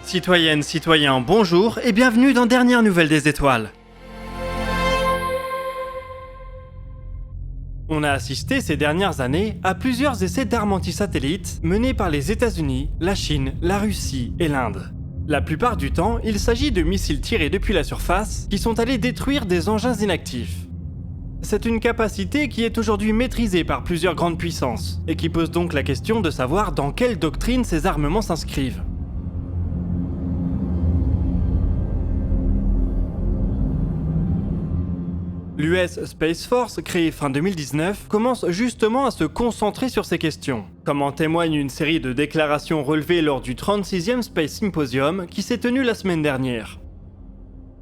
Citoyennes, citoyens, bonjour et bienvenue dans Dernières Nouvelles des Étoiles. On a assisté ces dernières années à plusieurs essais d'armes anti-satellites menés par les États-Unis, la Chine, la Russie et l'Inde. La plupart du temps, il s'agit de missiles tirés depuis la surface qui sont allés détruire des engins inactifs. C'est une capacité qui est aujourd'hui maîtrisée par plusieurs grandes puissances et qui pose donc la question de savoir dans quelle doctrine ces armements s'inscrivent. L'US Space Force, créée fin 2019, commence justement à se concentrer sur ces questions, comme en témoigne une série de déclarations relevées lors du 36e Space Symposium qui s'est tenu la semaine dernière.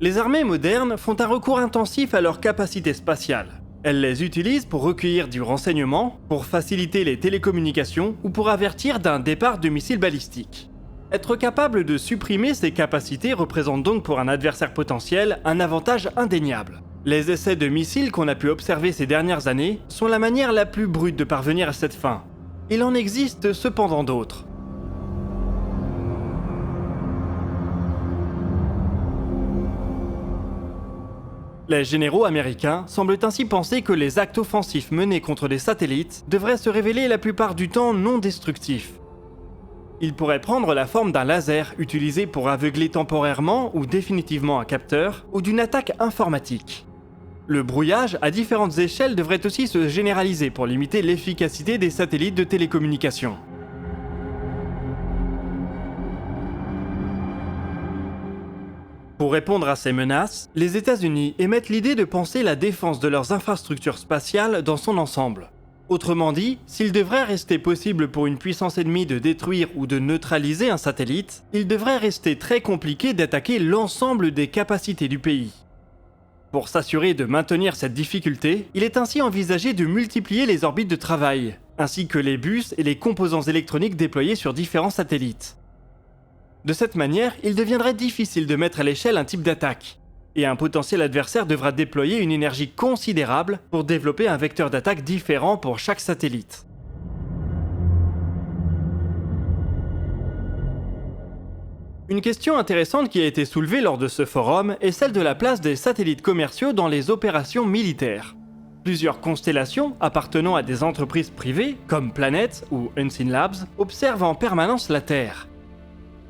Les armées modernes font un recours intensif à leurs capacités spatiales. Elles les utilisent pour recueillir du renseignement, pour faciliter les télécommunications ou pour avertir d'un départ de missiles balistiques. Être capable de supprimer ces capacités représente donc pour un adversaire potentiel un avantage indéniable. Les essais de missiles qu'on a pu observer ces dernières années sont la manière la plus brute de parvenir à cette fin. Il en existe cependant d'autres. Les généraux américains semblent ainsi penser que les actes offensifs menés contre des satellites devraient se révéler la plupart du temps non destructifs. Ils pourraient prendre la forme d'un laser utilisé pour aveugler temporairement ou définitivement un capteur, ou d'une attaque informatique. Le brouillage à différentes échelles devrait aussi se généraliser pour limiter l'efficacité des satellites de télécommunication. Pour répondre à ces menaces, les États-Unis émettent l'idée de penser la défense de leurs infrastructures spatiales dans son ensemble. Autrement dit, s'il devrait rester possible pour une puissance ennemie de détruire ou de neutraliser un satellite, il devrait rester très compliqué d'attaquer l'ensemble des capacités du pays. Pour s'assurer de maintenir cette difficulté, il est ainsi envisagé de multiplier les orbites de travail, ainsi que les bus et les composants électroniques déployés sur différents satellites. De cette manière, il deviendrait difficile de mettre à l'échelle un type d'attaque, et un potentiel adversaire devra déployer une énergie considérable pour développer un vecteur d'attaque différent pour chaque satellite. Une question intéressante qui a été soulevée lors de ce forum est celle de la place des satellites commerciaux dans les opérations militaires. Plusieurs constellations appartenant à des entreprises privées, comme Planet ou Unseen Labs, observent en permanence la Terre.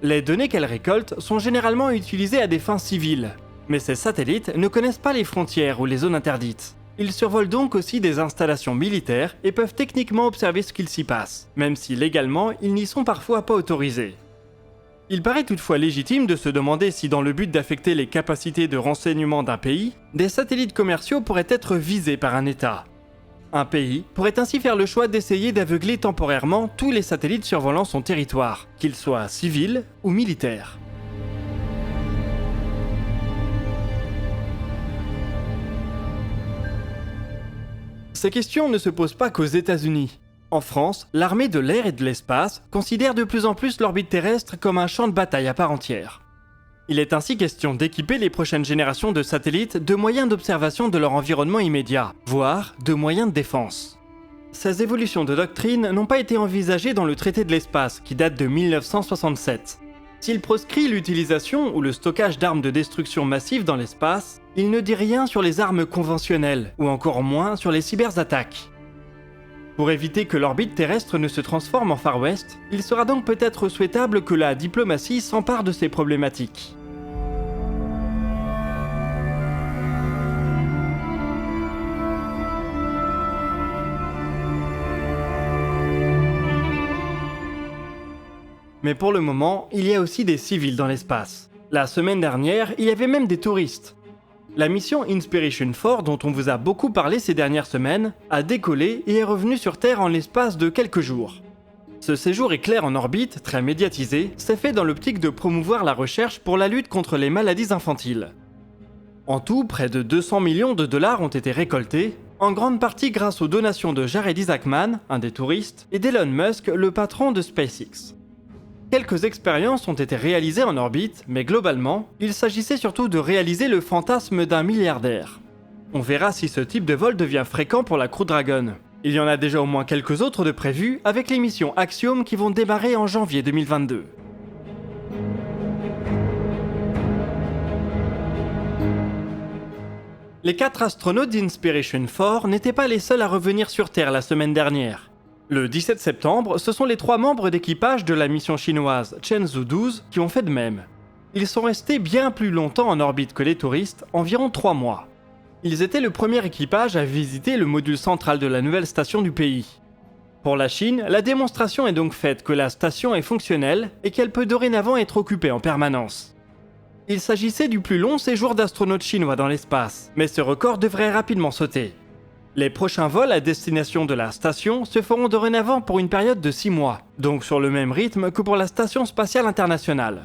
Les données qu'elles récoltent sont généralement utilisées à des fins civiles, mais ces satellites ne connaissent pas les frontières ou les zones interdites. Ils survolent donc aussi des installations militaires et peuvent techniquement observer ce qu'il s'y passe, même si légalement ils n'y sont parfois pas autorisés. Il paraît toutefois légitime de se demander si dans le but d'affecter les capacités de renseignement d'un pays, des satellites commerciaux pourraient être visés par un État. Un pays pourrait ainsi faire le choix d'essayer d'aveugler temporairement tous les satellites survolant son territoire, qu'ils soient civils ou militaires. Ces questions ne se posent pas qu'aux États-Unis. En France, l'armée de l'air et de l'espace considère de plus en plus l'orbite terrestre comme un champ de bataille à part entière. Il est ainsi question d'équiper les prochaines générations de satellites de moyens d'observation de leur environnement immédiat, voire de moyens de défense. Ces évolutions de doctrine n'ont pas été envisagées dans le traité de l'espace, qui date de 1967. S'il proscrit l'utilisation ou le stockage d'armes de destruction massive dans l'espace, il ne dit rien sur les armes conventionnelles, ou encore moins sur les cyberattaques. Pour éviter que l'orbite terrestre ne se transforme en Far West, il sera donc peut-être souhaitable que la diplomatie s'empare de ces problématiques. Mais pour le moment, il y a aussi des civils dans l'espace. La semaine dernière, il y avait même des touristes. La mission Inspiration 4, dont on vous a beaucoup parlé ces dernières semaines, a décollé et est revenue sur Terre en l'espace de quelques jours. Ce séjour éclair en orbite, très médiatisé, s'est fait dans l'optique de promouvoir la recherche pour la lutte contre les maladies infantiles. En tout, près de 200 millions de dollars ont été récoltés, en grande partie grâce aux donations de Jared Isaacman, un des touristes, et d'Elon Musk, le patron de SpaceX. Quelques expériences ont été réalisées en orbite, mais globalement, il s'agissait surtout de réaliser le fantasme d'un milliardaire. On verra si ce type de vol devient fréquent pour la Crew Dragon. Il y en a déjà au moins quelques autres de prévus avec les missions Axiom qui vont démarrer en janvier 2022. Les 4 astronautes d'Inspiration 4 n'étaient pas les seuls à revenir sur Terre la semaine dernière. Le 17 septembre, ce sont les 3 membres d'équipage de la mission chinoise Chenzhou 12 qui ont fait de même. Ils sont restés bien plus longtemps en orbite que les touristes, environ 3 mois. Ils étaient le premier équipage à visiter le module central de la nouvelle station du pays. Pour la Chine, la démonstration est donc faite que la station est fonctionnelle et qu'elle peut dorénavant être occupée en permanence. Il s'agissait du plus long séjour d'astronautes chinois dans l'espace, mais ce record devrait rapidement sauter. Les prochains vols à destination de la station se feront dorénavant pour une période de 6 mois, donc sur le même rythme que pour la Station spatiale internationale.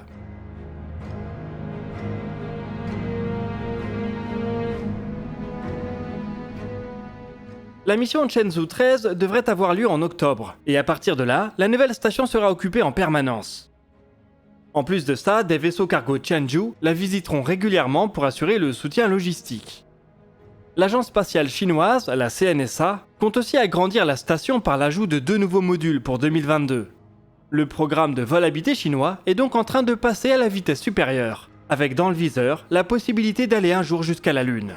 La mission Chenzhou 13 devrait avoir lieu en octobre, et à partir de là, la nouvelle station sera occupée en permanence. En plus de ça, des vaisseaux cargo Tianzhou la visiteront régulièrement pour assurer le soutien logistique. L'agence spatiale chinoise, la CNSA, compte aussi agrandir la station par l'ajout de 2 nouveaux modules pour 2022. Le programme de vol habité chinois est donc en train de passer à la vitesse supérieure, avec dans le viseur la possibilité d'aller un jour jusqu'à la Lune.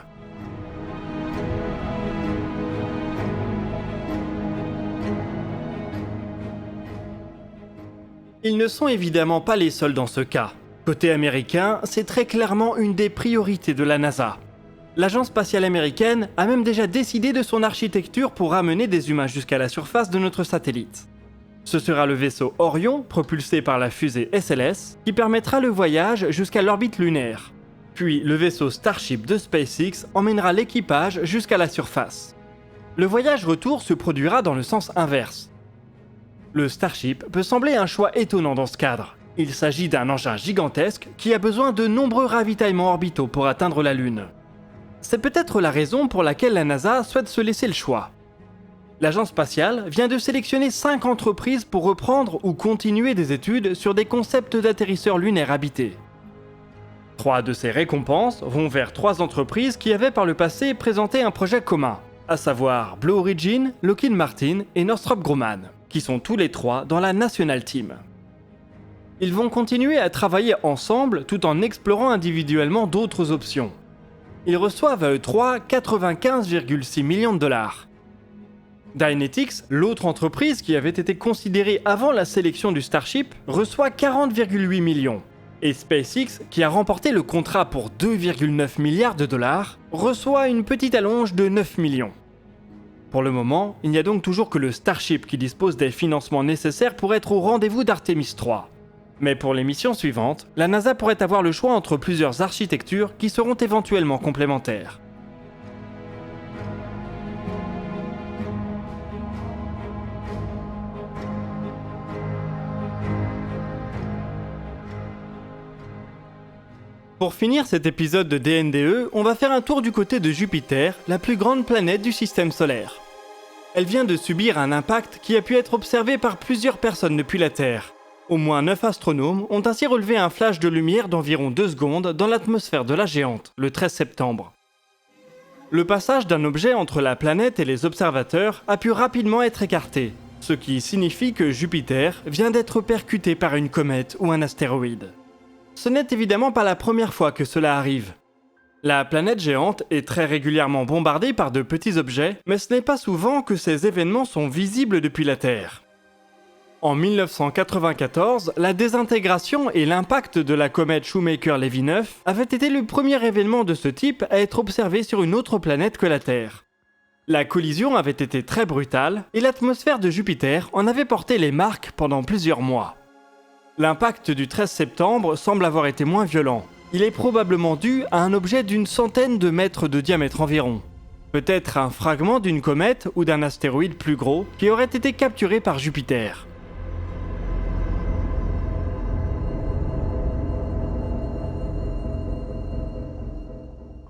Ils ne sont évidemment pas les seuls dans ce cas. Côté américain, c'est très clairement une des priorités de la NASA. L'agence spatiale américaine a même déjà décidé de son architecture pour ramener des humains jusqu'à la surface de notre satellite. Ce sera le vaisseau Orion, propulsé par la fusée SLS, qui permettra le voyage jusqu'à l'orbite lunaire. Puis le vaisseau Starship de SpaceX emmènera l'équipage jusqu'à la surface. Le voyage retour se produira dans le sens inverse. Le Starship peut sembler un choix étonnant dans ce cadre. Il s'agit d'un engin gigantesque qui a besoin de nombreux ravitaillements orbitaux pour atteindre la Lune. C'est peut-être la raison pour laquelle la NASA souhaite se laisser le choix. L'agence spatiale vient de sélectionner 5 entreprises pour reprendre ou continuer des études sur des concepts d'atterrisseurs lunaires habités. 3 de ces récompenses vont vers 3 entreprises qui avaient par le passé présenté un projet commun, à savoir Blue Origin, Lockheed Martin et Northrop Grumman, qui sont tous les 3 dans la National Team. Ils vont continuer à travailler ensemble tout en explorant individuellement d'autres options. Ils reçoivent à eux 3 95,6 millions de dollars. Dynetics, l'autre entreprise qui avait été considérée avant la sélection du Starship, reçoit 40,8 millions. Et SpaceX, qui a remporté le contrat pour 2,9 milliards de dollars, reçoit une petite allonge de 9 millions. Pour le moment, il n'y a donc toujours que le Starship qui dispose des financements nécessaires pour être au rendez-vous d'Artemis 3. Mais pour les missions suivantes, la NASA pourrait avoir le choix entre plusieurs architectures qui seront éventuellement complémentaires. Pour finir cet épisode de DNDE, on va faire un tour du côté de Jupiter, la plus grande planète du système solaire. Elle vient de subir un impact qui a pu être observé par plusieurs personnes depuis la Terre. Au moins 9 astronomes ont ainsi relevé un flash de lumière d'environ 2 secondes dans l'atmosphère de la géante, le 13 septembre. Le passage d'un objet entre la planète et les observateurs a pu rapidement être écarté, ce qui signifie que Jupiter vient d'être percuté par une comète ou un astéroïde. Ce n'est évidemment pas la première fois que cela arrive. La planète géante est très régulièrement bombardée par de petits objets, mais ce n'est pas souvent que ces événements sont visibles depuis la Terre. En 1994, la désintégration et l'impact de la comète Shoemaker-Levy 9 avaient été le premier événement de ce type à être observé sur une autre planète que la Terre. La collision avait été très brutale et l'atmosphère de Jupiter en avait porté les marques pendant plusieurs mois. L'impact du 13 septembre semble avoir été moins violent. Il est probablement dû à un objet d'une centaine de mètres de diamètre environ. Peut-être un fragment d'une comète ou d'un astéroïde plus gros qui aurait été capturé par Jupiter.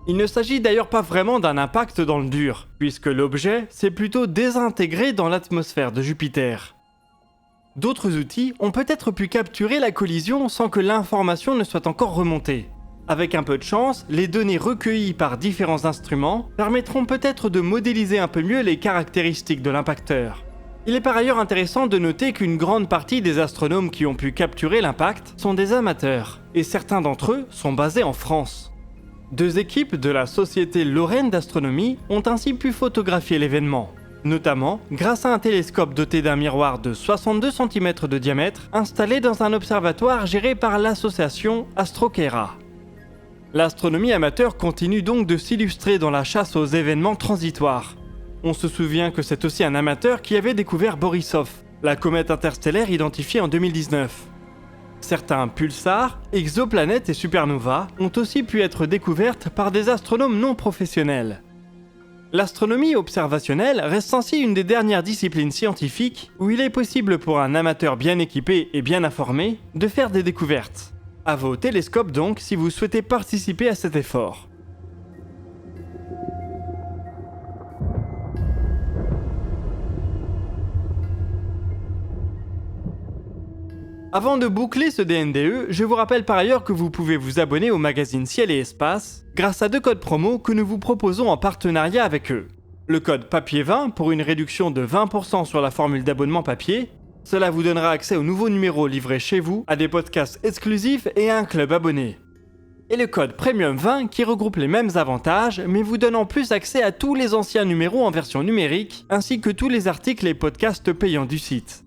Il ne s'agit d'ailleurs pas vraiment d'un impact dans le dur, puisque l'objet s'est plutôt désintégré dans l'atmosphère de Jupiter. D'autres outils ont peut-être pu capturer la collision sans que l'information ne soit encore remontée. Avec un peu de chance, les données recueillies par différents instruments permettront peut-être de modéliser un peu mieux les caractéristiques de l'impacteur. Il est par ailleurs intéressant de noter qu'une grande partie des astronomes qui ont pu capturer l'impact sont des amateurs, et certains d'entre eux sont basés en France. 2 équipes de la Société Lorraine d'Astronomie ont ainsi pu photographier l'événement, notamment grâce à un télescope doté d'un miroir de 62 cm de diamètre installé dans un observatoire géré par l'association Astroquera. L'astronomie amateur continue donc de s'illustrer dans la chasse aux événements transitoires. On se souvient que c'est aussi un amateur qui avait découvert Borisov, la comète interstellaire identifiée en 2019. Certains pulsars, exoplanètes et supernovas ont aussi pu être découvertes par des astronomes non professionnels. L'astronomie observationnelle reste ainsi une des dernières disciplines scientifiques où il est possible pour un amateur bien équipé et bien informé de faire des découvertes. À vos télescopes donc si vous souhaitez participer à cet effort. Avant de boucler ce DNDE, je vous rappelle par ailleurs que vous pouvez vous abonner au magazine Ciel et Espace grâce à 2 codes promo que nous vous proposons en partenariat avec eux. Le code papier 20 pour une réduction de 20% sur la formule d'abonnement papier. Cela vous donnera accès aux nouveaux numéros livrés chez vous, à des podcasts exclusifs et à un club abonné. Et le code Premium 20 qui regroupe les mêmes avantages mais vous donne en plus accès à tous les anciens numéros en version numérique ainsi que tous les articles et podcasts payants du site.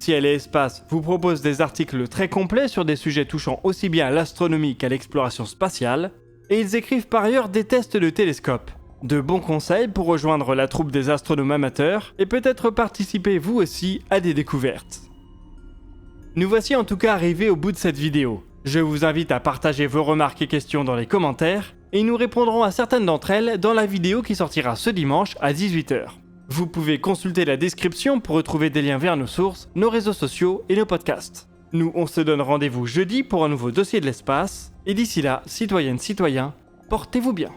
Ciel et Espace vous propose des articles très complets sur des sujets touchant aussi bien à l'astronomie qu'à l'exploration spatiale et ils écrivent par ailleurs des tests de télescopes. De bons conseils pour rejoindre la troupe des astronomes amateurs et peut-être participer vous aussi à des découvertes. Nous voici en tout cas arrivés au bout de cette vidéo. Je vous invite à partager vos remarques et questions dans les commentaires et nous répondrons à certaines d'entre elles dans la vidéo qui sortira ce dimanche à 18 h. Vous pouvez consulter la description pour retrouver des liens vers nos sources, nos réseaux sociaux et nos podcasts. Nous, on se donne rendez-vous jeudi pour un nouveau dossier de l'espace et d'ici là, citoyennes, citoyens, portez-vous bien.